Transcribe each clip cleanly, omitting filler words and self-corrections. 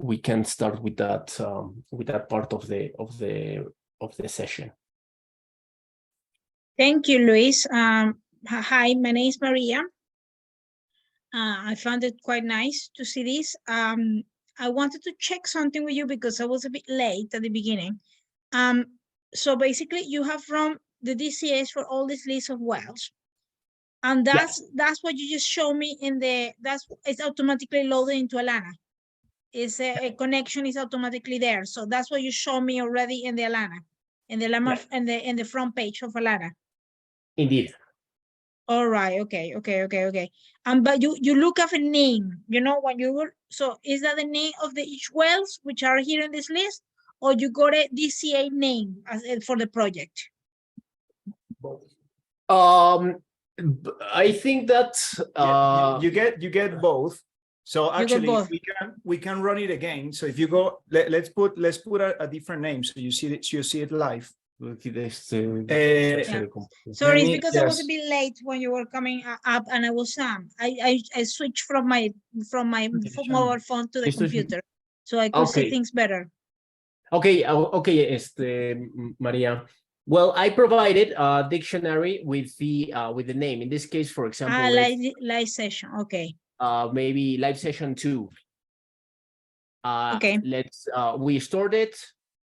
we can start with that part of the session. Thank you, Luis. Hi, my name is Maria. I found it quite nice to see this. I wanted to check something with you because I was a bit late at the beginning. So basically, you have run the DCAs for all this list of wells, and that's what you just showed me in the. It's automatically loaded into Alana. Is a connection is automatically there, so that's what you showed me already in the Alana, in the Lama, in the front page of Alana. Indeed. All right. Okay. But you look at a name. You know when you were. So is that the name of the each wells which are here in this list, or you got a DCA name as for the project? I think that you get both. So actually we can run it again. So if you go, let's put a different name so you see it live. Sorry, it's because I was a bit late when you were coming up, and I was I switched from my mobile phone to the computer, so I could see things better. Okay, Maria. Well, I provided a dictionary with the name. In this case, for example, live session. Okay. Maybe live session 2. Okay. Let's we stored it,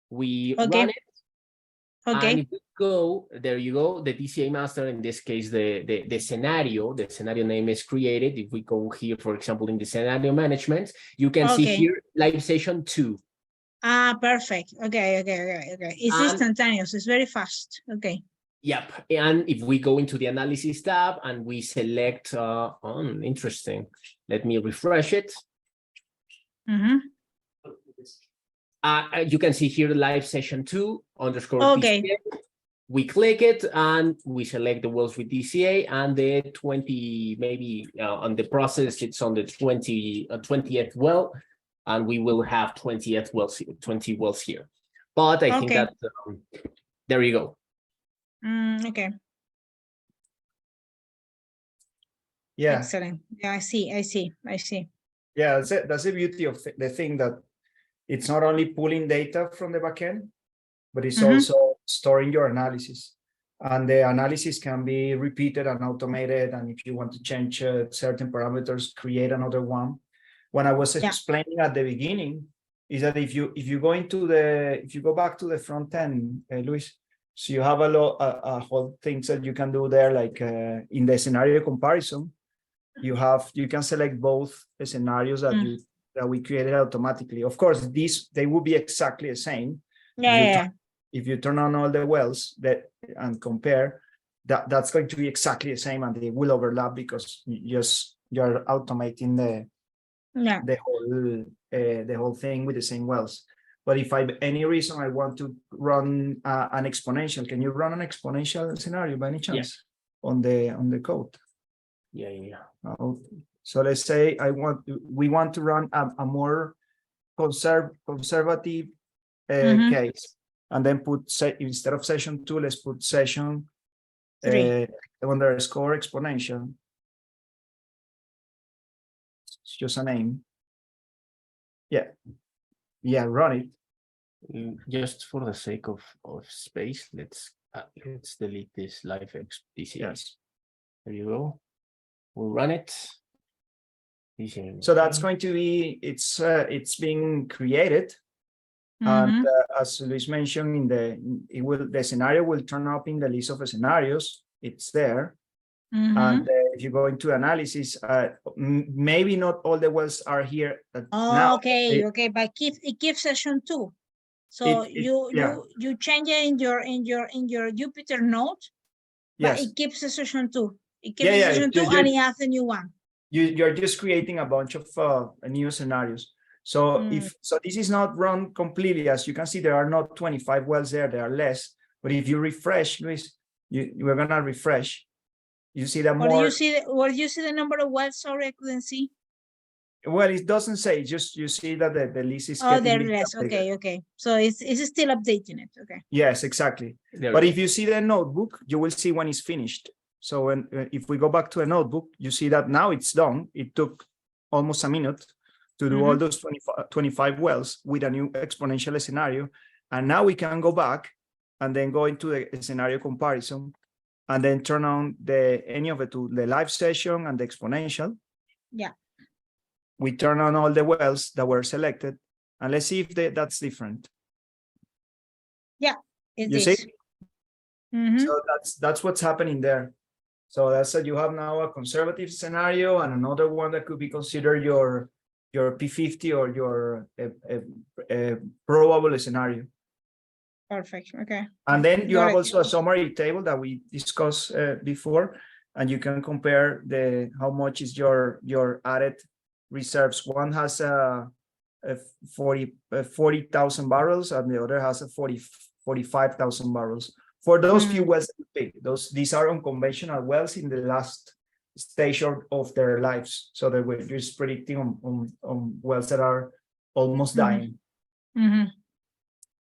we run it. Okay. And if we go, there you go, the DCA master, in this case, the scenario name is created. If we go here, for example, in the scenario management, you can see here live session 2. Perfect. Okay. It's instantaneous. It's very fast. Okay. Yep. And if we go into the analysis tab and we select, interesting. Let me refresh it. You can see here live session 2 _ DCA. We click it and we select the wells with DCA, and the 20, maybe on the process, it's on the 20th well, and we will have 20 wells here. But I think that there you go. Okay. Yeah. Excellent. Yeah, I see. Yeah, that's the beauty of the thing, that it's not only pulling data from the backend, but it's also storing your analysis. And the analysis can be repeated and automated. And if you want to change certain parameters, create another one. When I was explaining at the beginning, is that if you go back to the front end, Luis, so you have a whole things that you can do there, like in the scenario comparison, you can select both the scenarios that we created automatically. Of course, they will be exactly the same. If you turn on all the wells and compare, that's going to be exactly the same, and they will overlap because you're automating the whole thing with the same wells. But if any reason I want to run an exponential, can you run an exponential scenario by any chance on the code? Yeah. So let's say we want to run a more conservative case, and then instead of session 2, let's put session 3 _ exponential. It's just a name. Yeah, run it. Just for the sake of space, let's delete this live DCA. Yes. There you go. We'll run it. So that's going to be it's being created, and as Luis mentioned, the scenario will turn up in the list of scenarios. It's there, and if you go into analysis, maybe not all the wells are here now. Okay, but it keeps session 2. So you change it in your Jupyter node, but it keeps the session 2. It keeps session 2 and it adds a new one. You're just creating a bunch of new scenarios. So this is not run completely. As you can see, there are not 25 wells there. There are less. But if you refresh, Luis, we're gonna refresh. You see that more. Do you see the number of wells? Sorry, I couldn't see. Well, it doesn't say. Just you see that the list is. There less. Okay. So it's still updating it. Okay. Yes, exactly. But if you see the notebook, you will see when it's finished. So if we go back to a notebook, you see that now it's done. It took almost a minute, to do all those 25 wells with a new exponential scenario. And now we can go back and then go into the scenario comparison and then turn on any of it to the live session and the exponential. Yeah. We turn on all the wells that were selected, and let's see if that's different. Yeah, it you is. See? So that's what's happening there. So that's that you have now a conservative scenario and another one that could be considered your P50 or your probable scenario. Perfect. Okay. And then you have also a summary table that we discussed before, and you can compare how much is your added reserves. One has 40,000 barrels, and the other has 45,000 barrels. For those few wells, these are unconventional wells in the last stage of their lives. So that we're just predicting on wells that are almost dying.